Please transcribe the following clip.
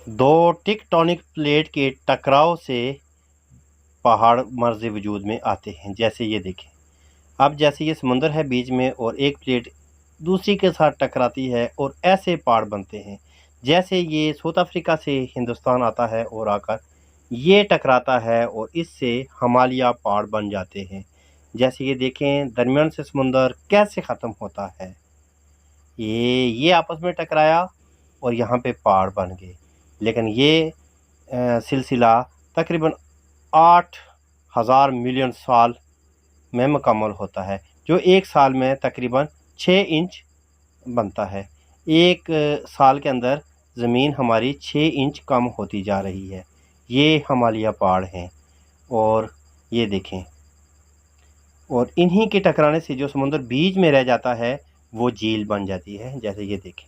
दो tectonic plate के टकराव से पहाड़ मर्ज वजूद में आते हैं। जैसे ये देखें, अब जैसे ये समुंदर है बीच में और एक प्लेट दूसरी के साथ टकराती है और ऐसे पहाड़ बनते हैं। जैसे ये साउथ अफ्रीका से हिंदुस्तान आता है और आकर ये टकराता है और इससे हिमालय पहाड़ बन जाते हैं। जैसे ये देखें, दरमियान से समुंदर कैसे ख़त्म होता है। ये आपस में टकराया और यहाँ पे पहाड़ बन गए। लेकिन ये सिलसिला तकरीबन 8,000 मिलियन साल में मुकम्मल होता है, जो एक साल में तकरीबन 6 इंच बनता है। एक साल के अंदर ज़मीन हमारी 6 इंच कम होती जा रही है। ये हिमालय पहाड़ हैं और ये देखें, और इन्हीं के टकराने से जो समुंदर बीच में रह जाता है वो झील बन जाती है। जैसे ये देखें।